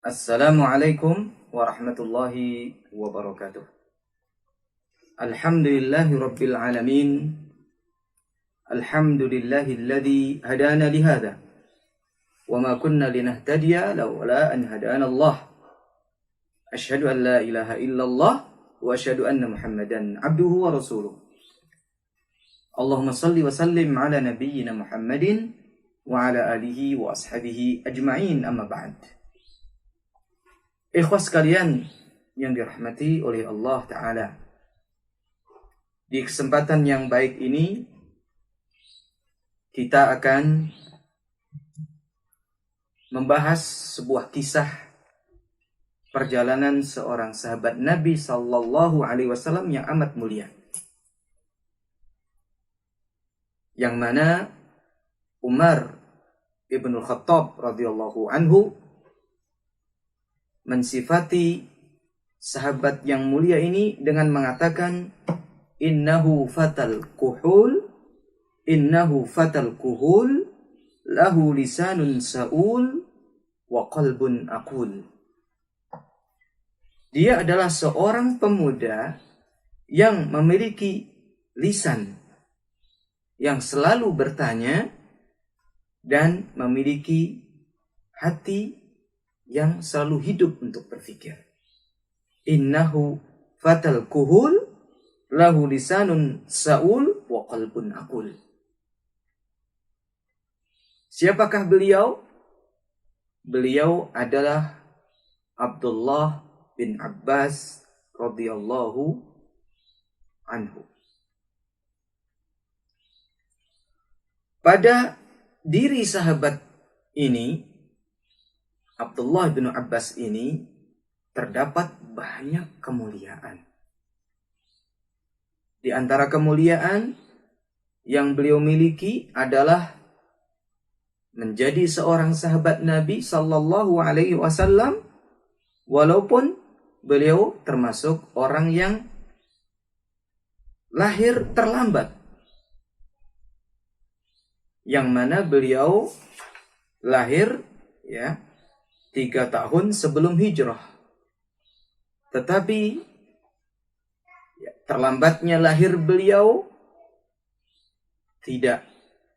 Assalamualaikum warahmatullahi wabarakatuh. Alhamdulillahi rabbil alamin. Alhamdulillahilladzi hadana lihada. Wa ma kunna linahtadiya lawla an hadana Allah. Asyhadu an la ilaha illallah wa asyhadu anna Muhammadan abduhu wa rasuluh. Allahumma salli wa sallim ala nabiyyina Muhammadin wa ala alihi wa ashabihi ajma'in, amma ba'd. Ikhwas sekalian yang dirahmati oleh Allah Ta'ala, di kesempatan yang baik ini kita akan membahas sebuah kisah perjalanan seorang sahabat Nabi Sallallahu Alaihi Wasallam yang amat mulia, yang mana Umar ibn Khattab radhiyallahu anhu mensifati sahabat yang mulia ini dengan mengatakan, innahu fatal kuhul lahu lisanun sa'ul wa qalbun aqul. Dia adalah seorang pemuda yang memiliki lisan yang selalu bertanya dan memiliki hati yang selalu hidup untuk berpikir. Innahu fatal kuhul lahu lisanun sa'ul wa qalbun aqul. Siapakah beliau? Beliau adalah Abdullah bin Abbas radhiyallahu anhu. Pada diri sahabat ini, Abdullah bin Abbas ini, terdapat banyak kemuliaan. Di antara kemuliaan yang beliau miliki adalah menjadi seorang sahabat Nabi Sallallahu Alaihi Wasallam, walaupun beliau termasuk orang yang lahir terlambat, yang mana beliau lahir 3 tahun sebelum hijrah. Tetapi terlambatnya lahir beliau tidak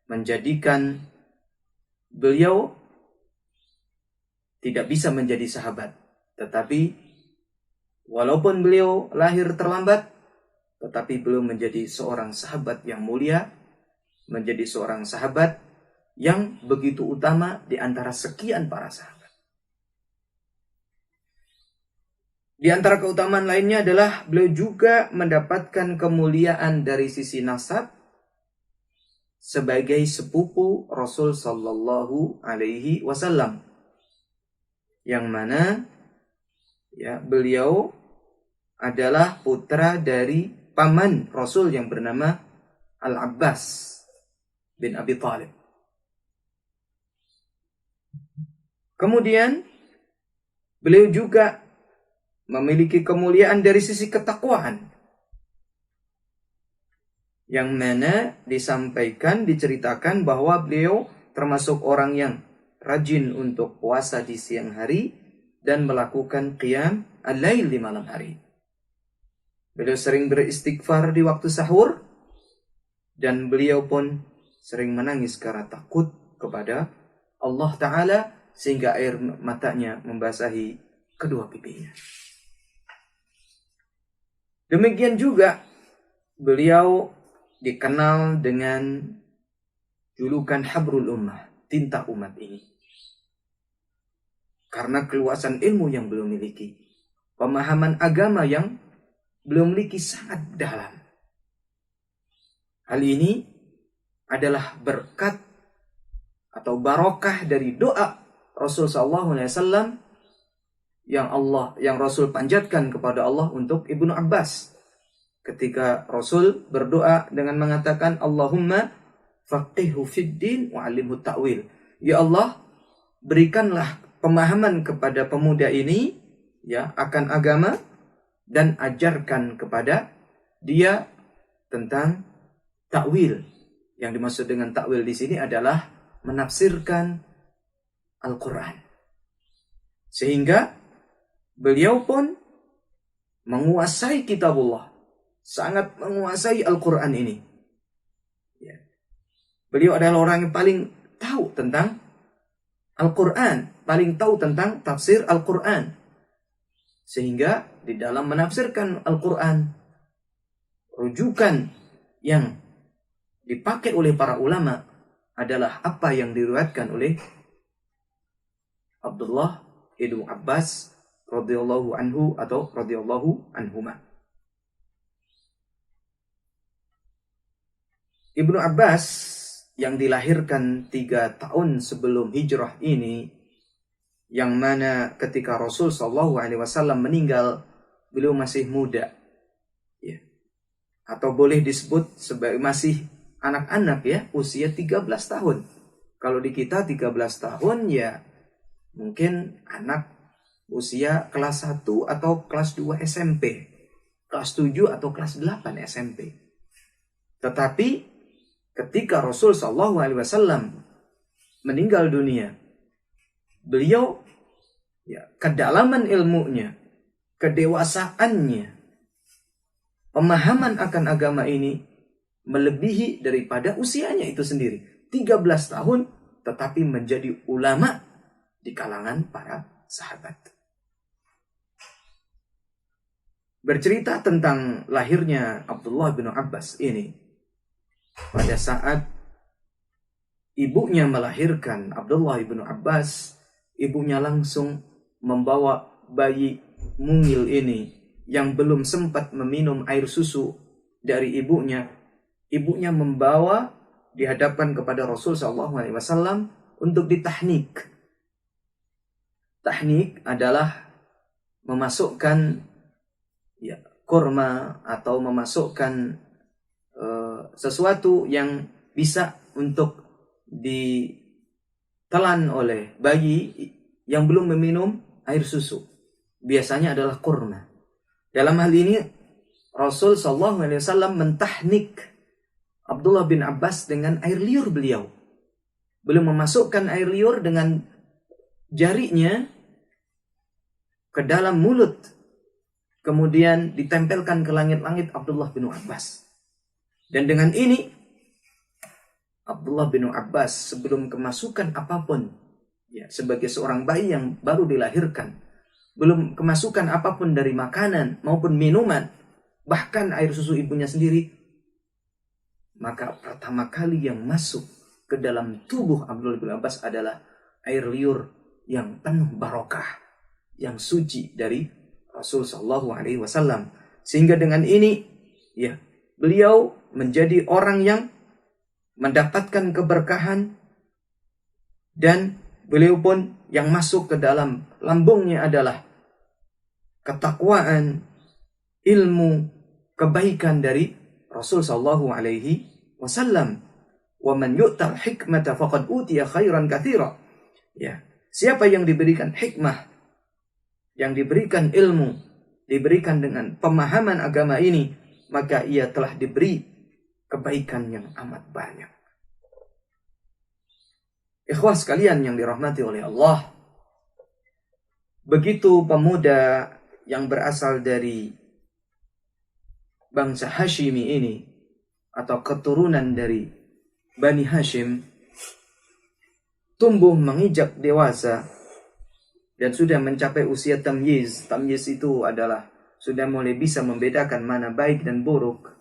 menjadikan beliau tidak bisa menjadi sahabat. Tetapi walaupun beliau lahir terlambat, tetapi beliau menjadi seorang sahabat yang mulia, menjadi seorang sahabat yang begitu utama di antara sekian para sahabat. Di antara keutamaan lainnya adalah beliau juga mendapatkan kemuliaan dari sisi nasab sebagai sepupu Rasul Sallallahu Alaihi Wasallam, yang mana beliau adalah putra dari paman Rasul yang bernama Al-Abbas bin Abi Thalib. Kemudian beliau juga memiliki kemuliaan dari sisi ketakwaan, yang mana diceritakan bahwa beliau termasuk orang yang rajin untuk puasa di siang hari dan melakukan qiyam al-lail di malam hari. Beliau sering beristighfar di waktu sahur, dan beliau pun sering menangis karena takut kepada Allah Ta'ala sehingga air matanya membasahi kedua pipinya. Demikian juga beliau dikenal dengan julukan Habrul Ummah, tinta umat ini, karena keluasan ilmu yang beliau miliki, pemahaman agama yang beliau miliki sangat dalam. Hal ini adalah berkat atau barokah dari doa Rasul sallallahu alaihi wasallam yang Rasul panjatkan kepada Allah untuk Ibnu Abbas, ketika Rasul berdoa dengan mengatakan, Allahumma faqihhu fid din wa 'allimhu ta'wil. Ya Allah, berikanlah pemahaman kepada pemuda ini akan agama, dan ajarkan kepada dia tentang takwil. Yang dimaksud dengan takwil di sini adalah menafsirkan Al-Quran. Sehingga beliau pun menguasai kitabullah, sangat menguasai Al-Quran ini. Ya. Beliau adalah orang yang paling tahu tentang Al-Quran, paling tahu tentang tafsir Al-Quran. Sehingga di dalam menafsirkan Al-Quran, rujukan yang dipakai oleh para ulama adalah apa yang diriwayatkan oleh Abdullah ibnu Abbas radhiyallahu anhu atau radhiyallahu anhuma. Ibnu Abbas yang dilahirkan 3 tahun sebelum hijrah ini, yang mana ketika Rasul Shallallahu Alaihi Wasallam meninggal, beliau masih muda, ya. Atau boleh disebut sebagai masih anak-anak, ya, usia 13 tahun. Kalau di kita 13 tahun ya mungkin anak usia kelas 1 atau kelas 2 SMP, kelas 7 atau kelas 8 SMP. Tetapi ketika Rasul Shallallahu Alaihi Wasallam meninggal dunia, beliau, ya, kedalaman ilmunya, kedewasaannya, pemahaman akan agama ini melebihi daripada usianya itu sendiri. 13 tahun tetapi menjadi ulama di kalangan para sahabat. Bercerita tentang lahirnya Abdullah bin Abbas ini, pada saat ibunya melahirkan Abdullah bin Abbas, ibunya langsung membawa bayi mungil ini yang belum sempat meminum air susu dari ibunya. Ibunya membawa di hadapan kepada Rasul SAW untuk ditahnik. Tahnik adalah memasukkan, ya, kurma atau memasukkan sesuatu yang bisa untuk ditelan oleh bayi yang belum meminum air susu. Biasanya adalah kurma. Dalam hal ini Rasul SAW mentahnik Abdullah bin Abbas dengan air liur beliau. Beliau memasukkan air liur dengan jarinya ke dalam mulut, kemudian ditempelkan ke langit-langit Abdullah bin Abbas. Dan dengan ini Abdullah bin Abbas sebelum kemasukan apapun, ya, sebagai seorang bayi yang baru dilahirkan, belum kemasukan apapun dari makanan maupun minuman, bahkan air susu ibunya sendiri, maka pertama kali yang masuk ke dalam tubuh Abdullah bin Abbas adalah air liur yang penuh barokah, yang suci dari Rasul Shallallahu Alaihi Wasallam. Sehingga dengan ini, ya, beliau menjadi orang yang mendapatkan keberkahan, dan beliau pun yang masuk ke dalam lambungnya adalah ketakwaan, ilmu, kebaikan dari Rasul Shallallahu Alaihi Wasallam. Wa man yu'tal hikmata faqad utiya khairan katsira. Ya, siapa yang diberikan hikmah, yang diberikan ilmu, diberikan dengan pemahaman agama ini, maka ia telah diberi kebaikan yang amat banyak. Ikhwah sekalian yang dirahmati oleh Allah, begitu pemuda yang berasal dari bangsa Hashimi ini, atau keturunan dari Bani Hashim, tumbuh menginjak dewasa dan sudah mencapai usia tamyiz. Tamyiz itu adalah sudah mulai bisa membedakan mana baik dan buruk.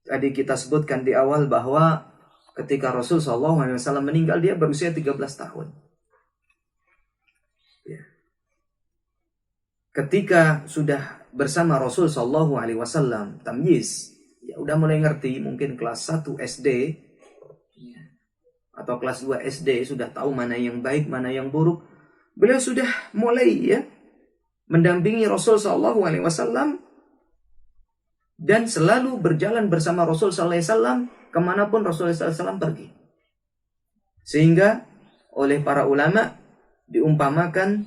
Tadi kita sebutkan di awal bahwa ketika Rasul SAW meninggal, dia berusia 13 tahun. Ya. Ketika sudah bersama Rasul SAW, tamyiz, ya udah mulai ngerti, mungkin kelas 1 SD ya, atau kelas 2 SD, sudah tahu mana yang baik, mana yang buruk. Beliau sudah mulai, ya, mendampingi Rasul SAW dan selalu berjalan bersama Rasul SAW kemanapun Rasul SAW pergi. Sehingga oleh para ulama diumpamakan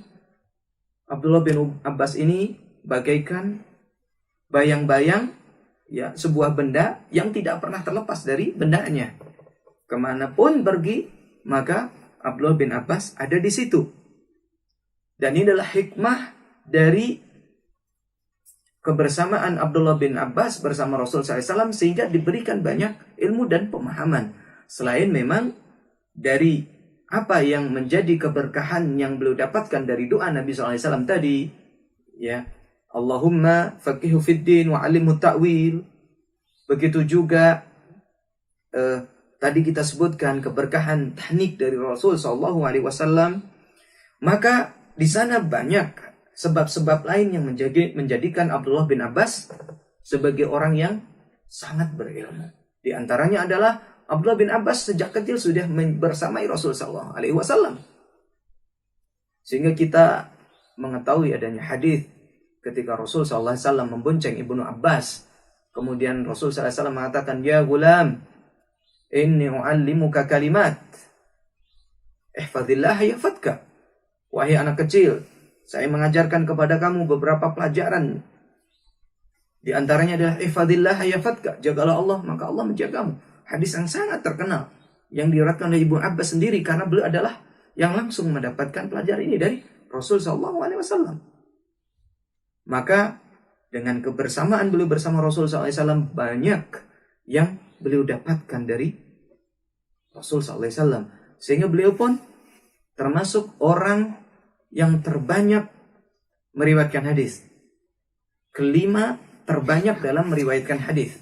Abdullah bin Abbas ini bagaikan bayang-bayang, ya, sebuah benda yang tidak pernah terlepas dari bendanya. Kemanapun pergi, maka Abdullah bin Abbas ada di situ. Dan ini adalah hikmah dari kebersamaan Abdullah bin Abbas bersama Rasul SAW sehingga diberikan banyak ilmu dan pemahaman. Selain memang dari apa yang menjadi keberkahan yang beliau dapatkan dari doa Nabi SAW tadi, ya, Allahumma faqihu fid din wa alimhu ta'wil. Begitu juga tadi kita sebutkan keberkahan tahnik dari Rasul SAW. Maka di sana banyak sebab-sebab lain yang menjadikan Abdullah bin Abbas sebagai orang yang sangat berilmu. Di antaranya adalah Abdullah bin Abbas sejak kecil sudah bersamai Rasul sallallahu alaihi wasallam. Sehingga kita mengetahui adanya hadis ketika Rasul sallallahu alaihi wasallam membonceng Ibnu Abbas. Kemudian Rasul sallallahu alaihi wasallam mengatakan, "Ya gulam, inni u'allimuka kalimat. Ihfazillah yahfadka." Wahai anak kecil, saya mengajarkan kepada kamu beberapa pelajaran. Di antaranya adalah ihfazillah yahfadka. Jagalah Allah, maka Allah menjagamu. Hadis yang sangat terkenal yang diriwayatkan oleh Ibnu Abbas sendiri karena beliau adalah yang langsung mendapatkan pelajaran ini dari Rasul sallallahu alaihi wasallam. Maka dengan kebersamaan beliau bersama Rasul sallallahu alaihi wasallam banyak yang beliau dapatkan dari Rasul sallallahu alaihi wasallam, sehingga beliau pun termasuk orang yang terbanyak meriwayatkan hadis. Kelima terbanyak dalam meriwayatkan hadis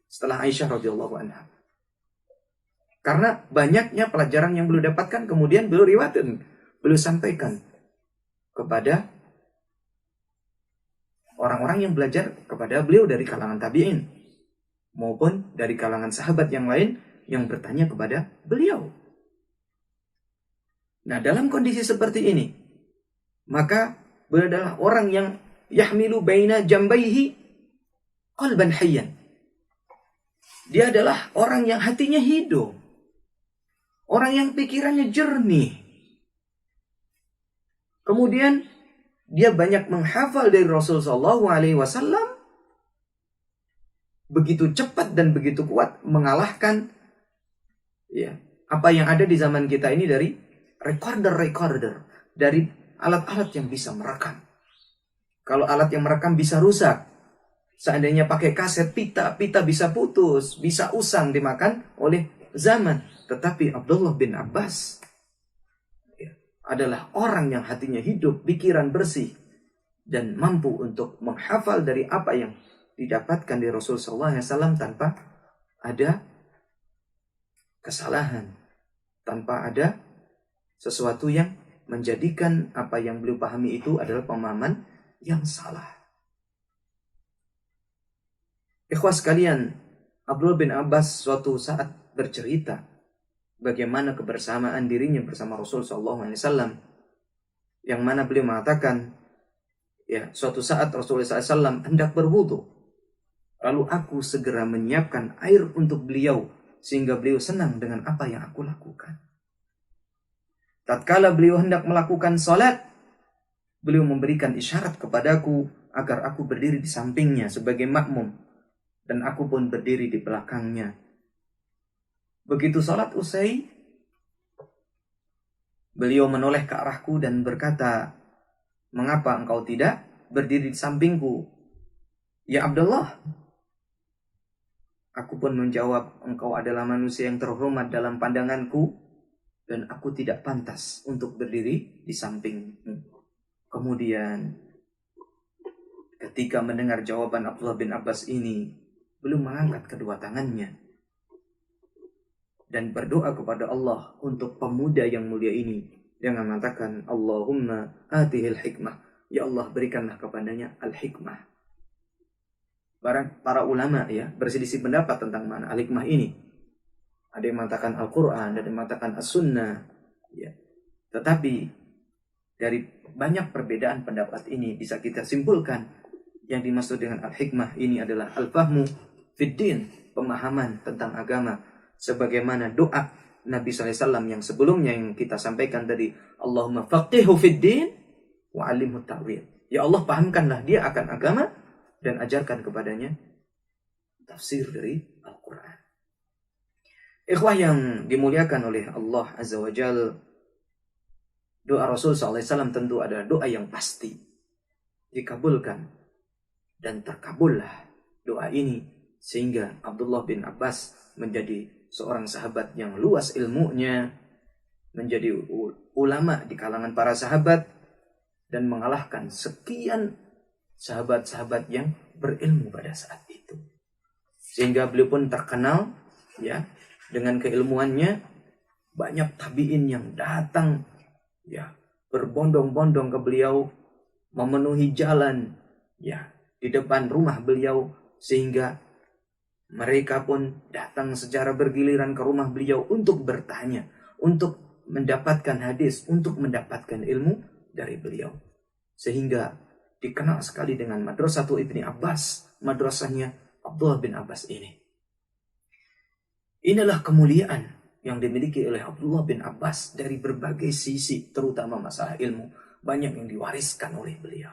setelah Aisyah radhiyallahu anha. Karena banyaknya pelajaran yang beliau dapatkan kemudian beliau riwayatkan, beliau sampaikan kepada orang-orang yang belajar kepada beliau dari kalangan tabi'in maupun dari kalangan sahabat yang lain yang bertanya kepada beliau. Nah, dalam kondisi seperti ini, maka beliau adalah orang yang yahmilu baina jambaihi qalban hayyan. Dia adalah orang yang hatinya hidup. Orang yang pikirannya jernih. Kemudian dia banyak menghafal dari Rasul sallallahu alaihi wasallam. Begitu cepat dan begitu kuat mengalahkan ya, apa yang ada di zaman kita ini dari recorder, dari alat-alat yang bisa merekam. Kalau alat yang merekam bisa rusak, seandainya pakai kaset pita bisa putus, bisa usang dimakan oleh zaman. Tetapi Abdullah bin Abbas ya, adalah orang yang hatinya hidup, pikiran bersih, dan mampu untuk menghafal dari apa yang didapatkan dari Rasul sallallahu alaihi wasallam tanpa ada kesalahan, tanpa ada sesuatu yang menjadikan apa yang beliau pahami itu adalah pemahaman yang salah. Ikhwas sekalian, Abdullah bin Abbas suatu saat bercerita bagaimana kebersamaan dirinya bersama Rasul sallallahu alaihi wasallam, yang mana beliau mengatakan, ya, suatu saat Rasulullah SAW hendak berwudu, lalu aku segera menyiapkan air untuk beliau sehingga beliau senang dengan apa yang aku lakukan. Tatkala beliau hendak melakukan salat, beliau memberikan isyarat kepadaku agar aku berdiri di sampingnya sebagai makmum, dan aku pun berdiri di belakangnya. Begitu salat usai, beliau menoleh ke arahku dan berkata, "Mengapa engkau tidak berdiri di sampingku, ya Abdullah?" Aku pun menjawab, "Engkau adalah manusia yang terhormat dalam pandanganku, dan aku tidak pantas untuk berdiri di sampingmu." Kemudian ketika mendengar jawaban Abdullah bin Abbas ini, beliau mengangkat kedua tangannya dan berdoa kepada Allah untuk pemuda yang mulia ini dengan mengatakan, "Allahumma atihil hikmah." Ya Allah, berikanlah kepadanya al-hikmah. Para ulama ya berselisih pendapat tentang mana al-hikmah ini. Ada yang mengatakan Al-Quran, ada yang mengatakan As-Sunnah. Ya. Tetapi dari banyak perbedaan pendapat ini bisa kita simpulkan yang dimaksud dengan al-hikmah ini adalah al-fahmu fid din, pemahaman tentang agama. Sebagaimana doa Nabi SAW yang sebelumnya yang kita sampaikan tadi, Allahumma faqihu fid din wa alimhu ta'wil. Ya Allah, pahamkanlah dia akan agama dan ajarkan kepadanya tafsir dari Al-Quran. Ikhwah yang dimuliakan oleh Allah Azza wa Jal, Doa Rasul SAW tentu adalah doa yang pasti dikabulkan. Dan terkabullah doa ini sehingga Abdullah bin Abbas menjadi seorang sahabat yang luas ilmunya, menjadi ulama di kalangan para sahabat, dan mengalahkan sekian sahabat-sahabat yang berilmu pada saat itu. Sehingga beliau pun terkenal ya dengan keilmuannya. Banyak tabi'in yang datang ya berbondong-bondong ke beliau, memenuhi jalan ya di depan rumah beliau, sehingga mereka pun datang secara bergiliran ke rumah beliau untuk bertanya, untuk mendapatkan hadis, untuk mendapatkan ilmu dari beliau. Sehingga dikenal sekali dengan Madrasatu Ibni Abbas, madrasahnya Abdullah bin Abbas ini. Inilah kemuliaan yang dimiliki oleh Abdullah bin Abbas dari berbagai sisi, terutama masalah ilmu. Banyak yang diwariskan oleh beliau.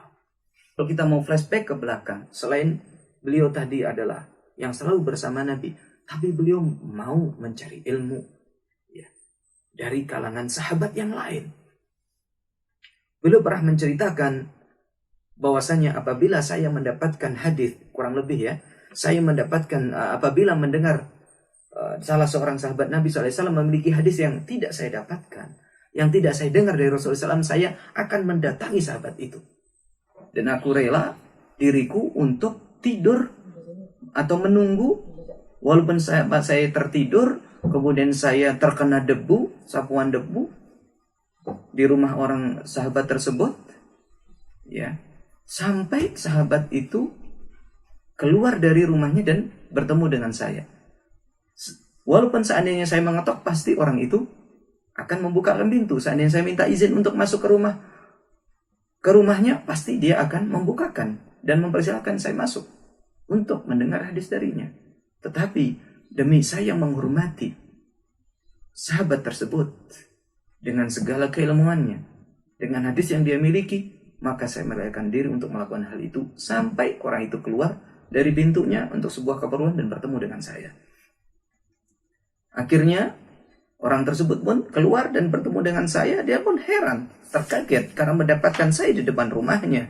Kalau kita mau flashback ke belakang, selain beliau tadi adalah yang selalu bersama Nabi, tapi beliau mau mencari ilmu ya, dari kalangan sahabat yang lain. Beliau pernah menceritakan bahwasanya apabila saya mendapatkan hadis, kurang lebih ya, saya mendapatkan apabila mendengar salah seorang sahabat Nabi SAW memiliki hadis yang tidak saya dapatkan, yang tidak saya dengar dari Rasulullah SAW, saya akan mendatangi sahabat itu. Dan aku rela diriku untuk tidur atau menunggu, walaupun saya tertidur, kemudian saya terkena debu, sapuan debu di rumah orang sahabat tersebut, ya, sampai sahabat itu keluar dari rumahnya dan bertemu dengan saya. Walaupun seandainya saya mengetok, pasti orang itu akan membukakan pintu. Seandainya saya minta izin untuk masuk ke rumahnya, pasti dia akan membukakan dan mempersilahkan saya masuk untuk mendengar hadis darinya. Tetapi demi saya menghormati sahabat tersebut dengan segala keilmuannya, dengan hadis yang dia miliki, maka saya merelakan diri untuk melakukan hal itu sampai orang itu keluar dari pintunya untuk sebuah keperluan dan bertemu dengan saya. Akhirnya orang tersebut pun keluar dan bertemu dengan saya. Dia pun heran, terkaget karena mendapatkan saya di depan rumahnya.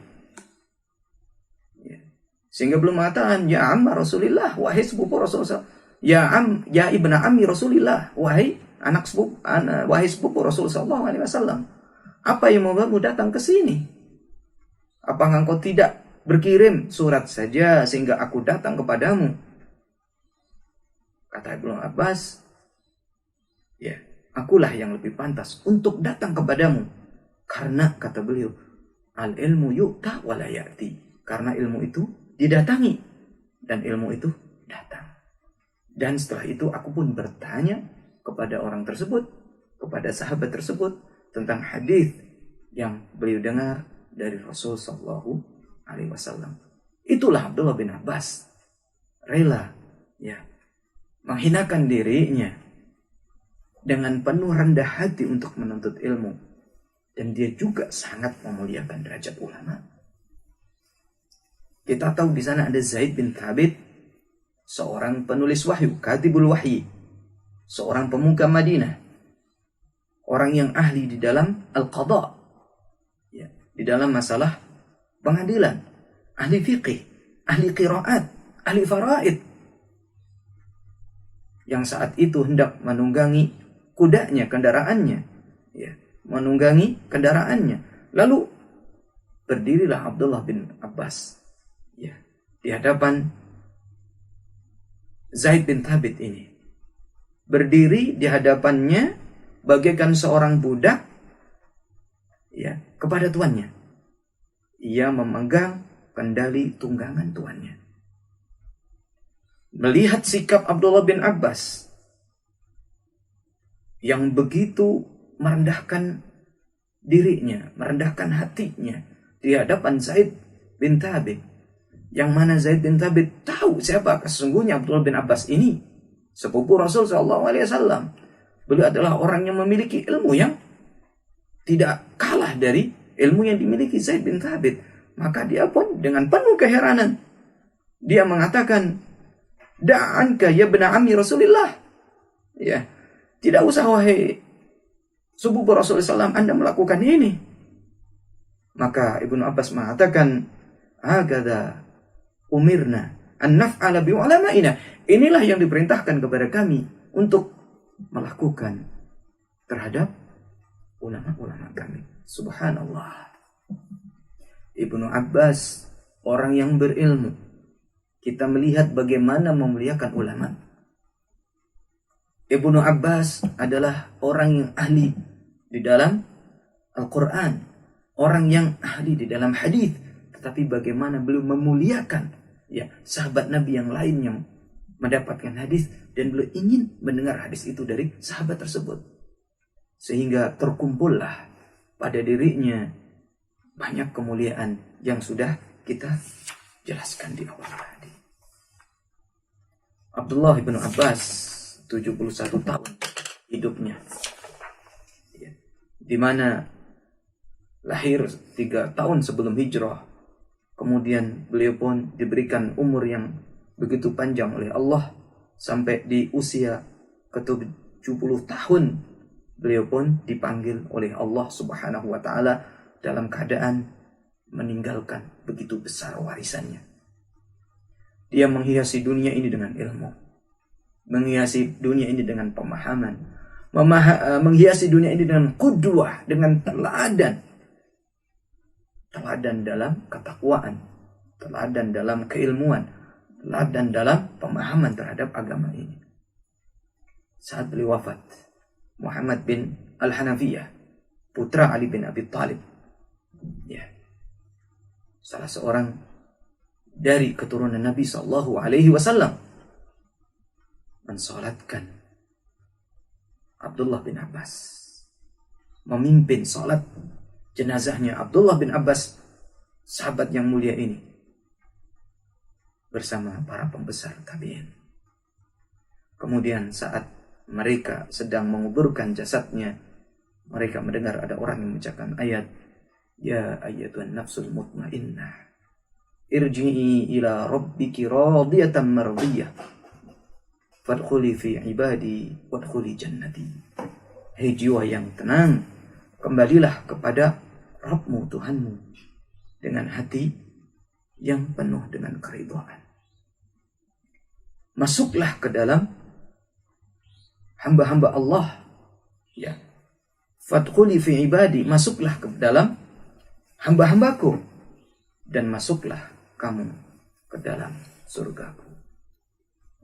Sehingga belum mengatakan, ya amma Rasulillah, wahai sepupu Rasulullah. Ya ibna ammi Rasulillah, wahai sepupu Rasulullah SAW. Apa yang membuatmu datang ke sini? Apakah engkau tidak berkirim surat saja sehingga aku datang kepadamu? Kata Ibnu Abbas, ya, akulah yang lebih pantas untuk datang kepadamu. Karena kata beliau, al-ilmu yu'ta wa la ya'ti. Karena ilmu itu didatangi dan ilmu itu datang. Dan setelah itu aku pun bertanya kepada orang tersebut, kepada sahabat tersebut tentang hadis yang beliau dengar dari Rasul sallallahu alaihi wasallam. Itulah Abdullah bin Abbas rela ya menghinakan dirinya dengan penuh rendah hati untuk menuntut ilmu, dan dia juga sangat memuliakan derajat ulama. Kita tahu di sana ada Zaid bin Thabit, seorang penulis wahyu, katibul wahyi, seorang pemuka Madinah, orang yang ahli di dalam al-qadha, ya, di dalam masalah pengadilan, ahli fiqih, ahli qiraat, ahli faraid, yang saat itu hendak menunggangi kudanya, kendaraannya, ya, menunggangi kendaraannya. Lalu berdirilah Abdullah bin Abbas, ya, di hadapan Zaid bin Thabit ini. Berdiri di hadapannya bagaikan seorang budak, ya, kepada tuannya. Ia memegang kendali tunggangan tuannya. Melihat sikap Abdullah bin Abbas yang begitu merendahkan dirinya, merendahkan hatinya di hadapan Zaid bin Thabit, yang mana Zaid bin Thabit tahu siapa sesungguhnya Abdullah bin Abbas ini, sepupu Rasul SAW. Beliau adalah orang yang memiliki ilmu yang tidak kalah dari ilmu yang dimiliki Zaid bin Thabit. Maka dia pun dengan penuh keheranan, dia mengatakan, da'anka ya bena ammi Rasulillah. Ya, tidak usah wahai Sepupu Rasulullah SAW, Anda melakukan ini. Maka Ibnu Abbas mengatakan, "Hakadha umirna an naf'ala bi ulama'ina." Inilah yang diperintahkan kepada kami untuk melakukan terhadap ulama-ulama kami. Subhanallah. Ibnu Abbas orang yang berilmu. Kita melihat bagaimana memuliakan ulama. Ibnu Abbas adalah orang yang ahli di dalam Al-Quran, orang yang ahli di dalam hadis, tetapi bagaimana beliau memuliakan sahabat Nabi yang lain yang mendapatkan hadis, dan beliau ingin mendengar hadis itu dari sahabat tersebut, sehingga terkumpullah pada dirinya banyak kemuliaan yang sudah kita jelaskan di awal tadi. Abdullah bin Abbas 71 tahun hidupnya, di mana lahir 3 tahun sebelum hijrah. Kemudian beliau pun diberikan umur yang begitu panjang oleh Allah, sampai di usia ke-70 tahun beliau pun dipanggil oleh Allah Subhanahu wa taala dalam keadaan meninggalkan begitu besar warisannya. Dia menghiasi dunia ini dengan ilmu, menghiasi dunia ini dengan pemahaman, menghiasi dunia ini dengan qudwah, dengan teladan dalam ketakwaan, teladan dalam keilmuan, teladan dalam pemahaman terhadap agama ini. Saat beliau wafat, Muhammad bin Al-Hanafiyah, putra Ali bin Abi Thalib, salah seorang dari keturunan Nabi SAW, mensolatkan Abdullah bin Abbas, memimpin solat jenazahnya Abdullah bin Abbas, sahabat yang mulia ini, bersama para pembesar tabi'in. Kemudian saat mereka sedang menguburkan jasadnya, mereka mendengar ada orang yang mengucapkan ayat, "Ya ayyatuhan nafsul mutmainnah, irji'i ila rabbiki radiyatan mardiyah, fadkhuli fi ibadi wadkhuli jannati." Hei jiwa yang tenang, kembalilah kepada Rabbmu, Tuhanmu, dengan hati yang penuh dengan keridhaan. Masuklah ke dalam hamba-hamba Allah. Fadkhuli fi ibadi, masuklah ke dalam hamba-hambaku, dan masuklah kamu ke dalam surgaku.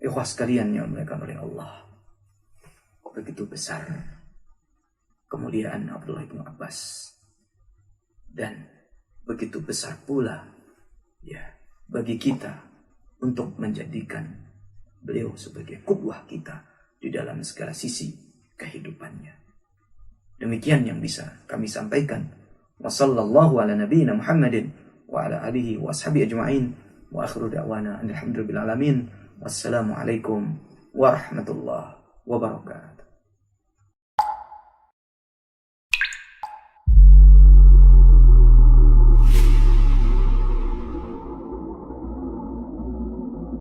Ikhwas sekalian yang dimuliakan oleh Allah, begitu besar kemuliaan Abdullah bin Abbas, dan begitu besar pula bagi kita untuk menjadikan beliau sebagai qudwah kita di dalam segala sisi kehidupannya. Demikian yang bisa kami sampaikan. Wa sallallahu ala nabiyyina Muhammadin wa ala alihi wa ashabihi ajma'in, wa akhiru da'wana alhamdulillahi alamin. Wassalamu alaikum warahmatullahi wabarakatuh.